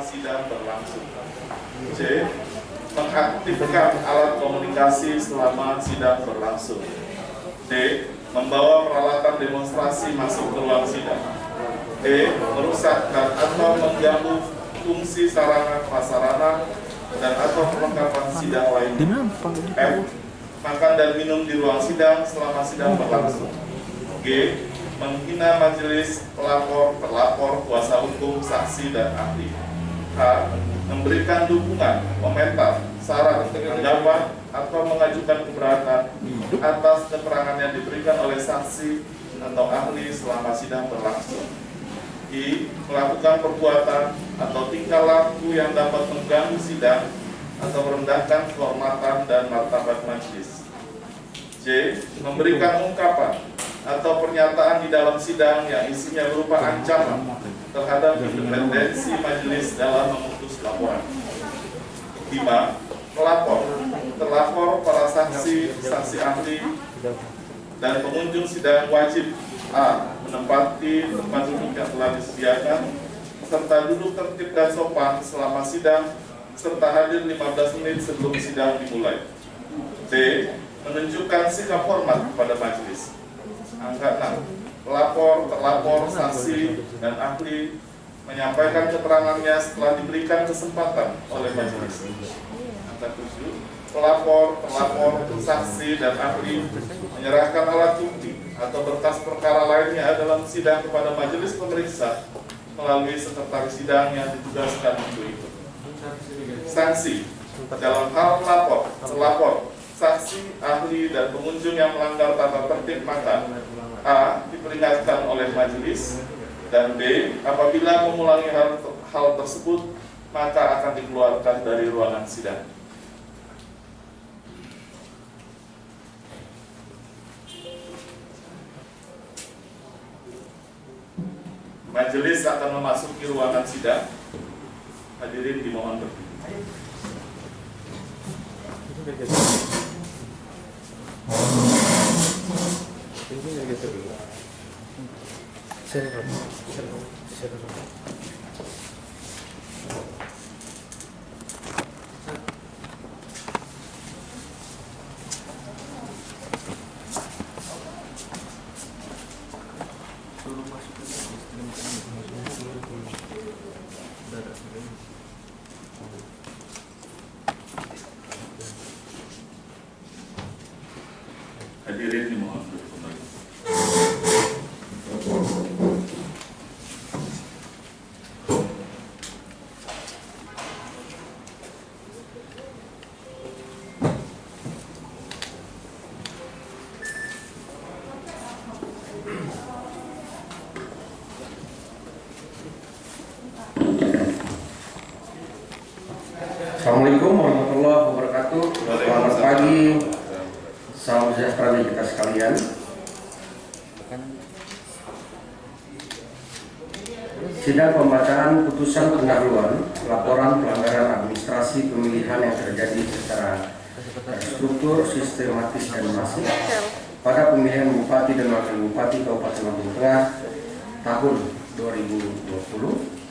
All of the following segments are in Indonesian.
sidang berlangsung. C. Mengaktifkan alat komunikasi selama sidang berlangsung. D. Membawa peralatan demonstrasi masuk ke ruang sidang. E. Merusak dan atau mengganggu fungsi sarana prasarana dan atau perlengkapan sidang lainnya. F. Makan dan minum di ruang sidang selama sidang berlangsung. G. Menghina majelis, pelapor, terlapor, kuasa hukum, saksi, dan ahli. H. Memberikan dukungan, komentar, saran, tanggapan, atau mengajukan keberatan atas keterangan yang diberikan oleh saksi atau ahli selama sidang berlangsung. I. Melakukan perbuatan atau tingkah laku yang dapat mengganggu sidang atau merendahkan kehormatan dan martabat majelis. J. Memberikan ungkapan atau pernyataan di dalam sidang yang isinya berupa ancaman terhadap independensi majelis dalam memutus laporan. 5. Pelapor, terlapor, para saksi, saksi ahli, dan pengunjung sidang wajib A. Menempati tempat duduk yang telah disediakan, serta duduk tertib dan sopan selama sidang, serta hadir 15 menit sebelum sidang dimulai. B. Menunjukkan sikap hormat kepada majelis. Angka 6. Pelapor, terlapor, saksi, dan ahli menyampaikan keterangannya setelah diberikan kesempatan oleh majelis. Angka 7. Pelapor, terlapor, saksi, dan ahli menyerahkan alat bukti atau berkas perkara lainnya dalam sidang kepada majelis pemeriksa melalui sekretaris sidang yang ditugaskan untuk itu. Sanksi dalam hal pelapor, terlapor, saksi, ahli, dan pengunjung yang melanggar tata tertib maka A. Diperingatkan oleh majelis, dan B. Apabila mengulangi hal tersebut maka akan dikeluarkan dari ruangan sidang. Majelis akan memasuki ruangan sidang. Hadirin dimohon berdiri. Hadirin dimohon duduk kembali. Assalamualaikum warahmatullahi wabarakatuh. Selamat pagi, salam sejahtera bagi kita sekalian. Sidang pembacaan putusan pendahuluan laporan pelanggaran administrasi pemilihan yang terjadi secara terstruktur, sistematis, dan masif pada pemilihan Bupati dan Wakil Bupati Kabupaten Lampung Tengah tahun 2020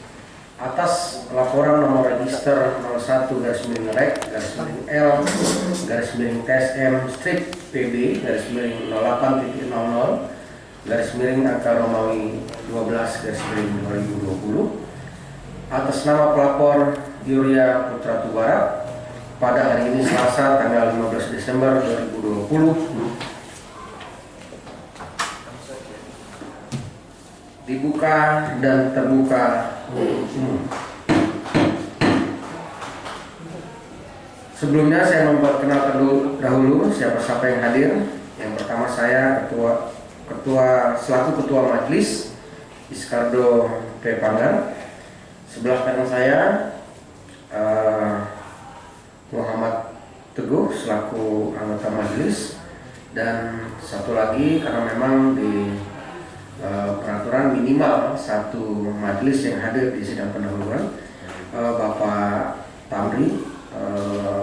atas laporan nomor register 01-01-L-PB-PB/08.00 angka Romawi 12/2020 atas nama pelapor Yuria Putra Tubara pada hari ini Selasa tanggal 15 Desember 2020 dibuka dan terbuka. Sebelumnya saya memperkenalkan dahulu siapa-siapa yang hadir. Yang pertama saya selaku ketua majelis Iskardo P. Panggar. Sebelah kanan saya Muhammad Teguh selaku anggota majelis, dan satu lagi karena memang di peraturan minimal satu majelis yang hadir di sidang pendahuluan, Bapak Tamri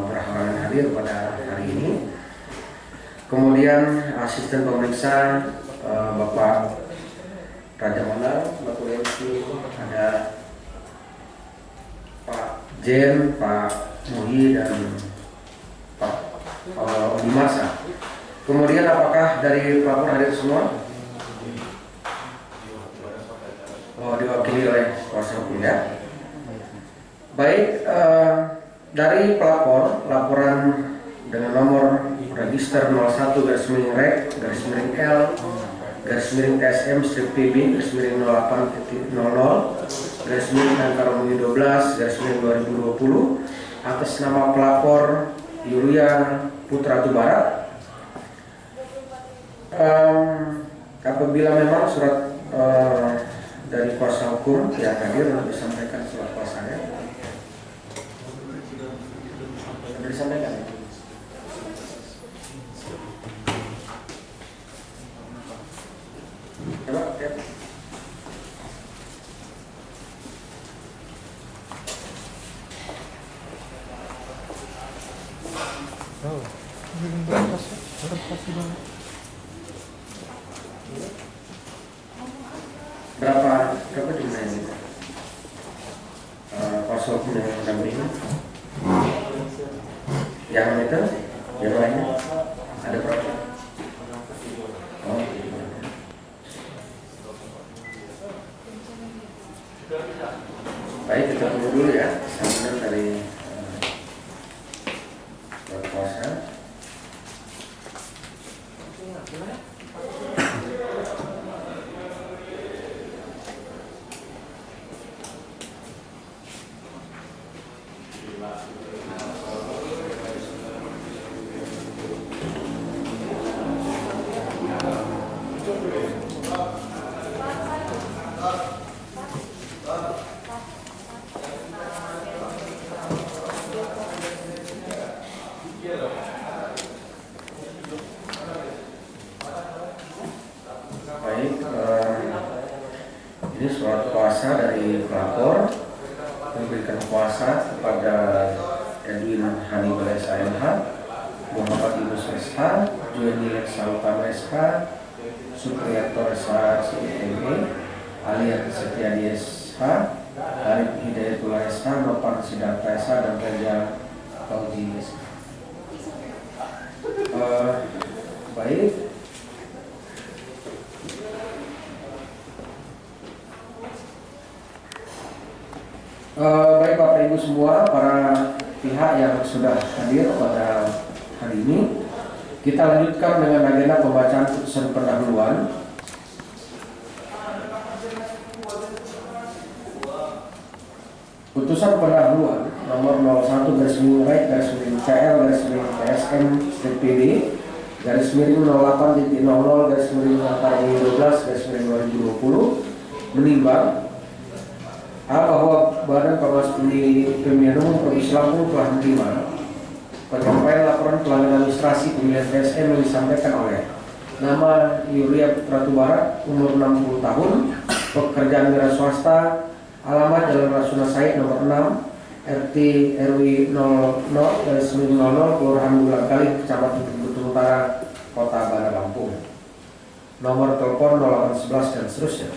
berhalangan hadir pada hari ini. Kemudian asisten pemeriksa Bapak Raja Mana, Bapak Yansi, ada Jen, Pak Muhi, dan Pak Dimasa. Kemudian apakah dari pelapor hadir semua? Oh, diwakili oleh kuasa hukum ya. Baik, dari pelapor, laporan dengan nomor register 01-TSM-REC-TSM-PB-00-TSM-12-12 atas nama pelapor Yulia Putra Tubarat. Apabila memang surat dari kuasa hukum yang hadir untuk disampaikan surat kuasanya, disampaikan. Coba, ya. Berapa jumlah ini? Kuasa hukum yang mendampingi? Yang itu, yang lainnya ada berapa? Oh, baik, kita tunggu dulu ya sambil dari kuasa. Baik, ini surat kuasa dari pelapor memberikan kuasa kepada Edwin Hannibal SH, Muhammad Yunus SH, Jueni Leksautama SH, Supriyato SH CITB, Alian Setiadi SH, Arif Hidayatullah SH, Nopan Siddhartha SH, dan Raja Fauzi SH. Baik. Baik Bapak Ibu semua, para pihak yang sudah hadir pada hari ini, kita lanjutkan dengan agenda pembacaan putusan pendahuluan. Putusan pendahuluan nomor 01/TL-TSM-PB/08.00/08/2020 menimbang bahwa Badan Pengawas Pemilihan Umum Provinsi Lampung telah menerima penyampaian laporan pelanggaran administrasi pemilihan TSM yang disampaikan oleh nama Yulia Putra Tubarat, umur 60 tahun, pekerjaan wira swasta, alamat Jalan Rasuna Said nomor 6, RT RW 00/00, Kelurahan Bulakali, Kecamatan Bukit Utara, Kota Bandar Lampung. Nomor telepon 0811 dan seterusnya.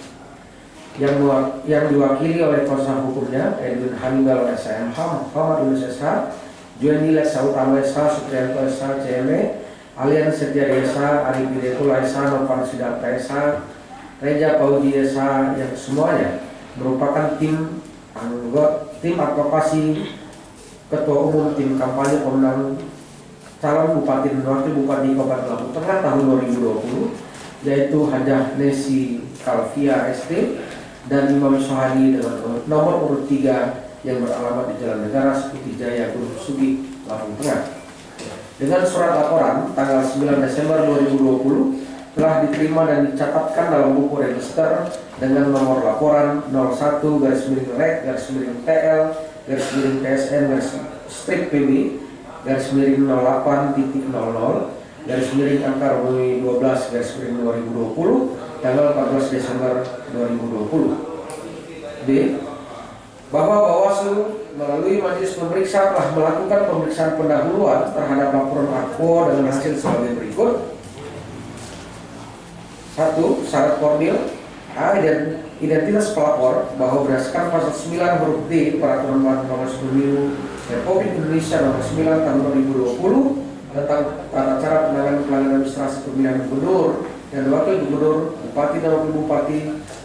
Yang diwakili oleh kuasa hukumnya Edwin Hannibal SH, Muhammad Yunus SH, Jueni Leksautama SH, Supriyanto SH, CME, Alian Setiadi SH, Arif Hidayatullah SH, Nopan Siddhartha SH, Reja Fauzi SH, yang semuanya merupakan tim advokasi Ketua Umum Tim Kampanye Pemenang Calon Bupati dan Wakil Bupati Kabupaten Lampung Tengah tahun 2020, yaitu Hajah Nesi Kalvia ST dan Imam Sohadi dengan nomor urut 3 yang beralamat di Jalan Negara Seputi Jaya, Gunung Sugi, Lampung Tengah. Dengan surat laporan tanggal 9 Desember 2020 telah diterima dan dicatatkan dalam buku register dengan nomor laporan 01/REC-PB/TSM-PB/00/12/2020 tanggal 14 Desember 2020. B. Bahwa Bawaslu melalui Majelis Pemeriksa telah melakukan pemeriksaan pendahuluan terhadap laporan Akpo dengan hasil sebagai berikut. 1. Syarat formil A. Identitas pelapor bahwa berdasarkan pasal 9 huruf D Peraturan Pengawas Pemilu Republik Indonesia Nomor 9 Tahun 2020 tentang tata cara penanganan pelanggaran administrasi pemilihan gubernur dan wakil gubernur, bupati dan wakil bupati,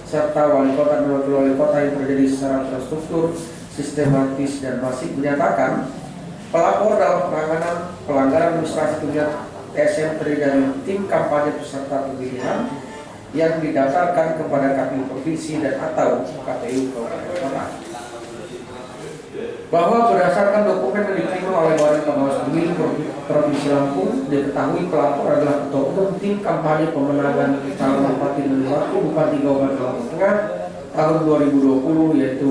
serta wali kota dan wakil wali kota yang terjadi secara terstruktur, sistematis dan masif menyatakan pelapor dalam penanganan pelanggaran administrasi pemilihan TSM terdiri dari tim kampanye peserta pemilihan yang didaftarkan kepada KPU Provinsi dan atau KPU Kabupaten Kota. Bahwa berdasarkan dokumen yang diterima oleh Badan Pengawas Pemilu Provinsi Lampung, diketahui pelapor adalah ketua umum tim kampanye pemenangan calon bupati dan wakil bupati Kabupaten Lampung Tengah tahun 2020, yaitu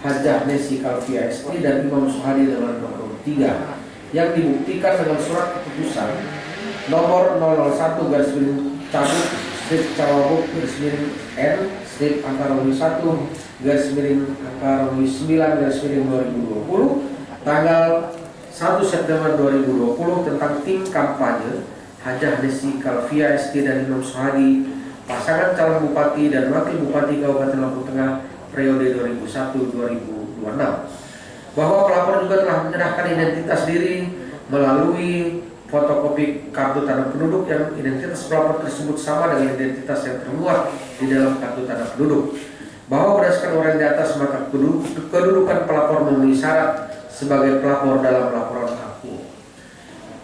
Hajah Nesi Kalvia ST dan Imam Suhadi dengan nomor 3, yang dibuktikan dengan surat keputusan nomor 001 garis miring cabut strip Cawabuk garis miring N strip angka Romi 1 garis miring angka Romi 9 garis miring 2020 tanggal 1 September 2020 tentang tim kampanye Hajah Desi Kalvia ST dan Imam Suhadi pasangan calon bupati dan wakil bupati Kabupaten Lampung Tengah periode 2001-2026, bahwa pelapor juga telah menyerahkan identitas diri melalui fotokopi kartu tanda penduduk yang identitas pelapor tersebut sama dengan identitas yang termuat di dalam kartu tanda penduduk, bahwa berdasarkan uraian di atas maka kedudukan pelapor memenuhi syarat sebagai pelapor dalam laporan aku.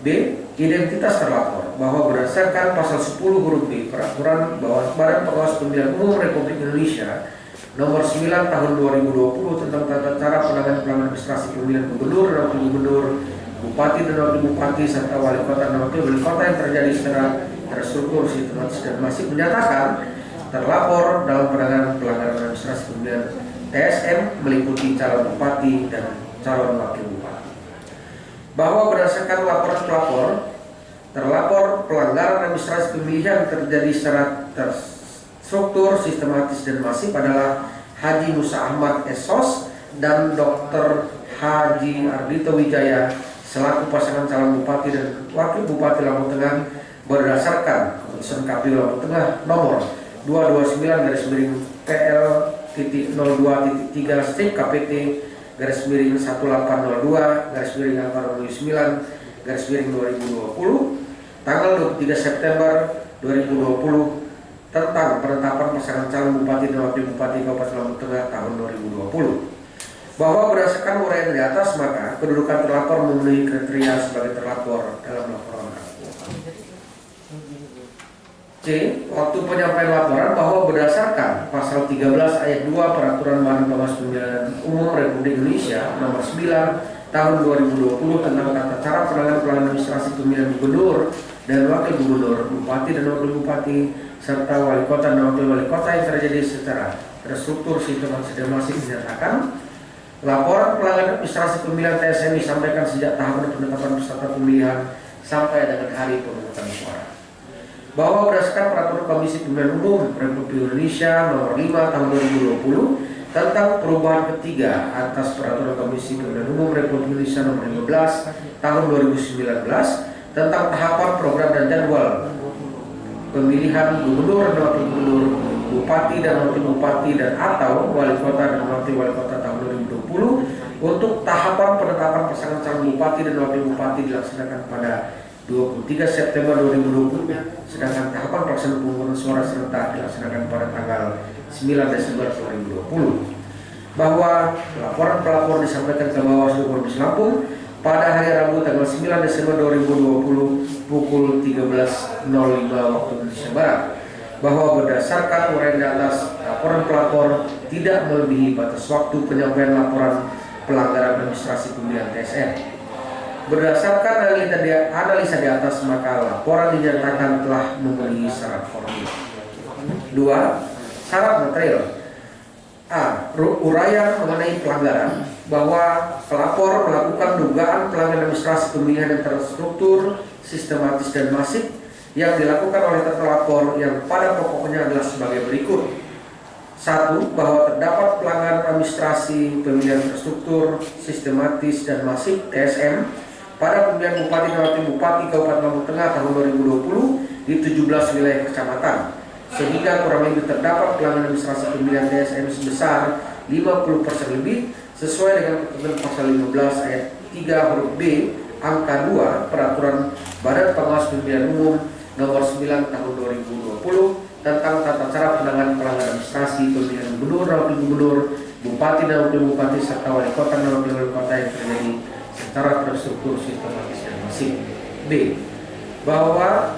B. Identitas terlapor bahwa berdasarkan pasal 10 huruf B Peraturan Badan Pengawas Pemilihan Umum Republik Indonesia Nomor 9 Tahun 2020 tentang tata cara penanganan pelanggaran administrasi pemilihan gubernur dan wakil gubernur, bupati dan wakil bupati serta wali kota dan wakil wali kota yang terjadi secara terstruktur, sistematis dan masif menyatakan terlapor dalam penanganan pelanggaran administrasi pemilihan TSM meliputi calon bupati dan calon wakil bupati. Bahwa berdasarkan laporan pelapor, terlapor pelanggaran administrasi pemilihan terjadi secara terstruktur, sistematis dan masif adalah Haji Musa Ahmad SOS dan Dr. Haji Ardito Wijaya selaku pasangan calon bupati dan wakil bupati Lampung Tengah berdasarkan keputusan KPU Lampung Tengah nomor 229 garis miring PL.02.3 strip KPT garis miring 1802 garis miring angka 9 garis miring 2020 tanggal 23 September 2020 tentang penetapan pasangan calon bupati dan wakil bupati Kabupaten Lampung Tengah tahun 2020. Bahwa berdasarkan uraian di atas maka kedudukan terlapor memenuhi kriteria sebagai terlapor dalam laporan aku. C. Waktu penyampaian laporan bahwa berdasarkan pasal 13 ayat 2 Peraturan Badan Pengawas Pemilihan Umum Republik Indonesia Nomor 9 Tahun 2020 tentang tata cara penanganan pelanggaran administrasi pemilihan gubernur dan wakil gubernur, bupati dan wakil bupati serta wali kota dan wakil wali kota yang terjadi secara terstruktur, sistematis dan masif menyatakan laporan pelanggaran administrasi pemilihan TSM disampaikan sejak tahapan penetapan peserta pemilihan sampai dengan hari pemungutan suara. Bahwa berdasarkan Peraturan Komisi Pemilihan Umum Republik Indonesia Nomor 5 Tahun 2020 tentang perubahan ketiga atas Peraturan Komisi Pemilihan Umum Republik Indonesia Nomor 15 Tahun 2019 tentang tahapan program dan jadwal pemilihan gubernur dan wakil gubernur, bupati dan wakil bupati dan atau wali kota dan wakil wali kota tahun 2020 untuk tahapan penetapan pasangan calon bupati dan wakil bupati dilaksanakan pada 23 September 2020, sedangkan tahapan pelaksanaan pemungutan suara serentak dilaksanakan pada tanggal 9 Desember 2020. Bahwa laporan pelapor disampaikan ke Bawaslu Provinsi Lampung pada hari Rabu tanggal 9 Desember 2020 pukul 13.05 waktu Indonesia Barat, bahwa berdasarkan uraian di atas laporan pelapor tidak melebihi batas waktu penyampaian laporan pelanggaran administrasi pemilihan TSM. Berdasarkan analisa di atas maka laporan dinyatakan telah memenuhi syarat formil. 2. Syarat material. A. Uraian mengenai pelanggaran bahwa pelapor melakukan dugaan pelanggaran administrasi pemilihan yang terstruktur, sistematis dan masif yang dilakukan oleh terlapor yang pada pokoknya adalah sebagai berikut. 1. Bahwa terdapat pelanggaran administrasi pemilihan terstruktur, sistematis dan masif TSM pada pemilihan bupati dan wakil bupati Kabupaten Lampung Tengah tahun 2020 di 17 wilayah kecamatan sehingga kurang lebih terdapat pelanggaran administrasi pemilihan TSM sebesar 50% lebih sesuai dengan ketentuan pasal 15 ayat 3 huruf B angka 2 Peraturan Badan Pengawas Pemilihan Umum Nomor 9 Tahun 2020 tentang tata cara penanganan pelanggaran administrasi pemilihan gubernur, wakil gubernur, bupati dan wakil bupati serta wali kota dan wakil wali kota yang terjadi secara terstruktur, sistematis dan masif. B. Bahwa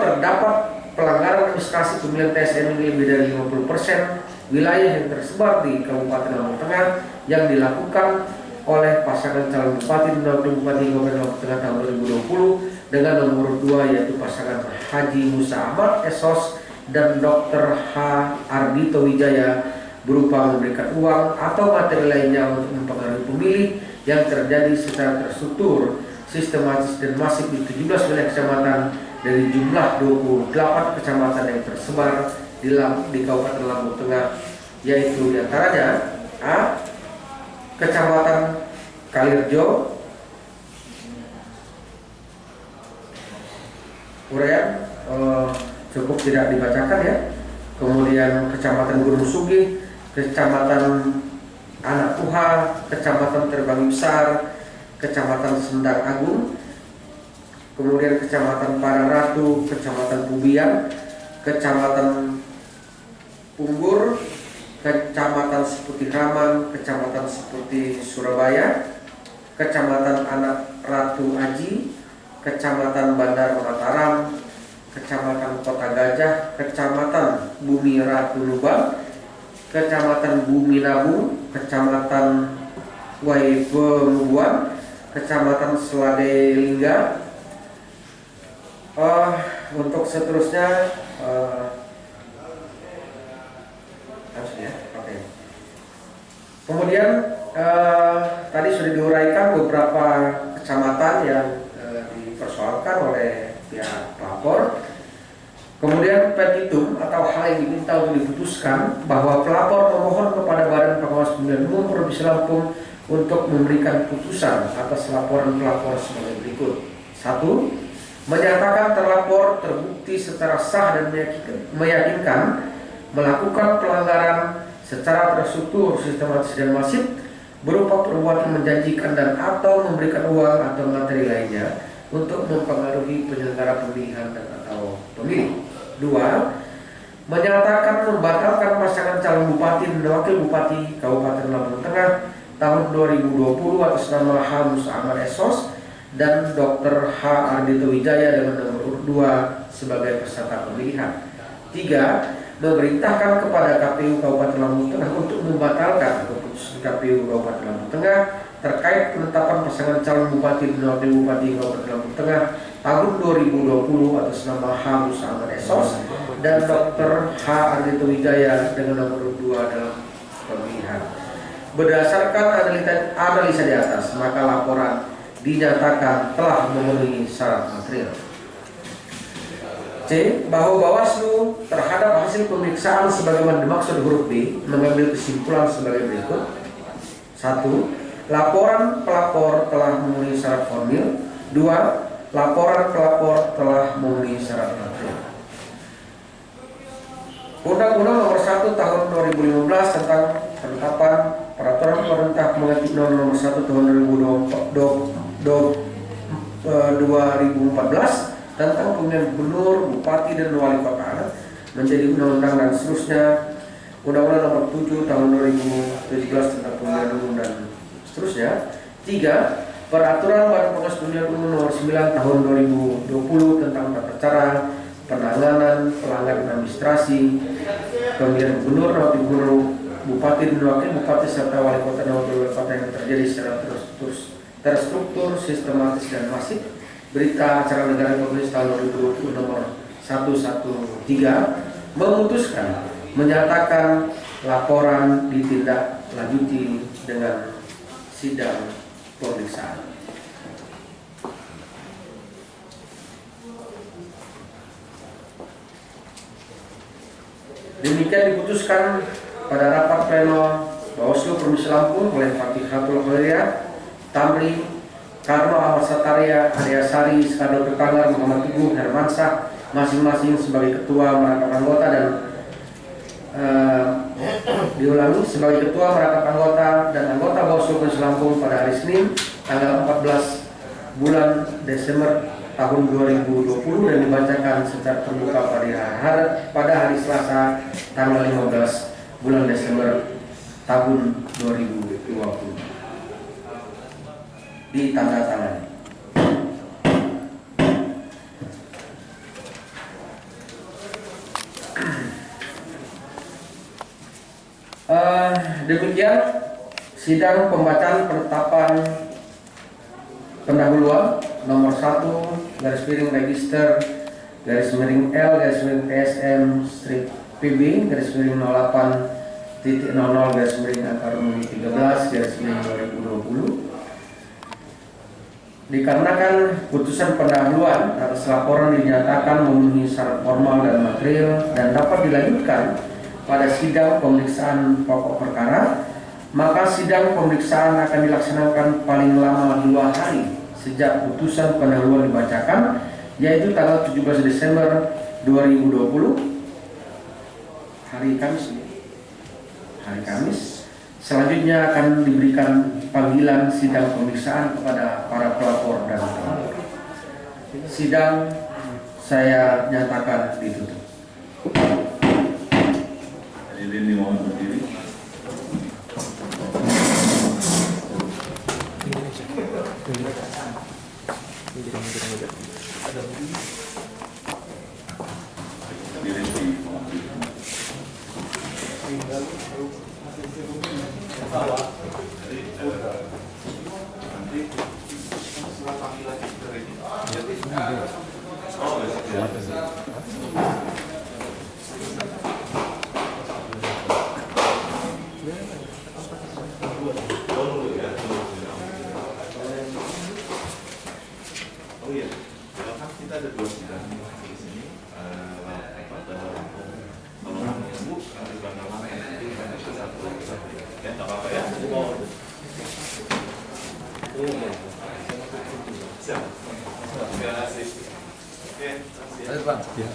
terdapat pelanggaran administrasi pemilihan TSM ini lebih dari 50% wilayah yang tersebar di Kabupaten Lampung Tengah yang dilakukan oleh pasangan calon bupati dan wakil bupati Kabupaten Lampung Tengah tahun 2020 dengan nomor 2 yaitu pasangan Haji Musa Ahmad Esos dan Dr. H. Ardito Wijaya berupa memberikan uang atau materi lainnya untuk mempengaruhi pemilih yang terjadi secara terstruktur, sistematis dan masif di 17 wilayah kecamatan dari jumlah 28 kecamatan yang tersebar di Kabupaten Lampung Tengah, yaitu diantaranya A. Kecamatan Kalirjo, uraian cukup tidak dibacakan ya. Kemudian Kecamatan Gunung Sugih, Kecamatan Anak Puha, Kecamatan Terbangi Besar, Kecamatan Sendang Agung, kemudian Kecamatan Padangratu, Kecamatan Pubian, Kecamatan Punggur, Kecamatan Seputi Raman, Kecamatan Seputi Surabaya, Kecamatan Anak Ratu Aji, Kecamatan Bandar Mataram, Kecamatan Kota Gajah, Kecamatan Bumi Ratu Lubang, Kecamatan Bumi Nabung, Kecamatan Waipemubuan, Kecamatan Selade Lingga. Untuk seterusnya kemudian tadi sudah diuraikan beberapa kecamatan yang dipersoalkan oleh pihak pelapor. Kemudian petitum atau hal yang diminta untuk diputuskan bahwa pelapor memohon kepada Badan Pengawas Pemilihan Umum Provinsi Lampung untuk memberikan putusan atas laporan pelapor sebagai berikut. 1. Menyatakan terlapor terbukti secara sah dan meyakinkan melakukan pelanggaran secara terstruktur, sistematis dan masif berupa perbuatan menjanjikan dan atau memberikan uang atau materi lainnya untuk mempengaruhi penyelenggara pemilihan dan atau pemilih. 2. Menyatakan membatalkan pasangan calon bupati dan wakil bupati Kabupaten Lampung Tengah tahun 2020 atas nama H. Musa Ahmad Esos dan Dr. H. Ardito Wijaya dengan nomor urut 2 sebagai peserta pemilihan. 3. Memerintahkan kepada KPU Kabupaten Lampung Tengah untuk membatalkan keputusan KPU Kabupaten Lampung Tengah terkait penetapan pasangan calon bupati dan wakil bupati Kabupaten Lampung Tengah tahun 2020 atas nama H. Musa Ahmad Esos dan Dr. H. Ardito Wijaya dengan nomor urut 2 dalam pemilihan. Berdasarkan analisa di atas, maka laporan dinyatakan telah memenuhi syarat material. C. Bahwa Bawaslu terhadap hasil pemeriksaan sebagaimana dimaksud huruf B mengambil kesimpulan sebagai berikut. 1. Laporan pelapor telah memenuhi syarat formil. 2. Laporan pelapor telah memenuhi syarat material. Undang-Undang Nomor 1 Tahun 2015 tentang penetapan Peraturan Pemerintah Pengganti Undang-Undang Nomor 1 Tahun 2014 tentang pemilihan gubernur, bupati dan wali kota menjadi undang-undang dan seterusnya. Undang-Undang Nomor 7 Tahun 2017 tentang pemilihan umum dan seterusnya. 3. Peraturan Badan Pengawas Pemilihan Umum Nomor 9 Tahun 2020 tentang tata cara penanganan pelanggaran administrasi pemilihan gubernur, wakil gubernur, bupati dan wakil bupati serta wali kota dan wakil wali kota yang terjadi secara terstruktur, sistematis dan masif. Berita Acara Negara Republik tahun 2020 nomor 113 memutuskan menyatakan laporan ditindaklanjuti dengan sidang pemeriksaan. Demikian diputuskan pada rapat pleno Bawaslu Provinsi Lampung oleh Fathihatul Khairiyah, Tamri, Karno Ahmad Sataria, Arya Sari, Skado Tetanggar, Muhammad Teguh, Hermansyah, masing-masing sebagai ketua merangkap anggota dan diulangi sebagai ketua merangkap anggota dan anggota Bawaslu Provinsi Lampung pada hari Senin tanggal 14 bulan Desember tahun 2020 dan dibacakan secara terbuka pada hari Selasa tanggal 15 bulan Desember tahun 2020. Ditandatangani. Demikian sidang pembacaan penetapan pendahuluan nomor 1 garis miring register garis miring L garis miring TSM strip PB garis miring 08.00 garis miring angka Romawi 13 garis miring 2020. Dikarenakan putusan pendahuluan atas laporan dinyatakan memenuhi syarat formal dan material dan dapat dilanjutkan pada sidang pemeriksaan pokok perkara, maka sidang pemeriksaan akan dilaksanakan paling lama 2 hari sejak putusan pendahuluan dibacakan, yaitu tanggal 17 Desember 2020 hari Kamis. Selanjutnya akan diberikan panggilan sidang pemeriksaan kepada para pelapor dan pelapor. Sidang saya nyatakan ditutup. Hadirin dimohon berdiri. Hadirin dimohon berdiri. Oh iya, kan kita ada 2 sidang di sini, kalau Bu ada bagaimana nanti satu ya nggak apa-apa ya. Siap. Terima kasih. Oke, terima kasih.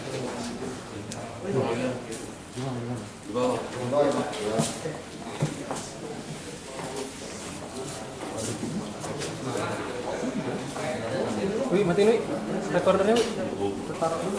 Wih, matiin wih recordernya wih. Taruh dulu.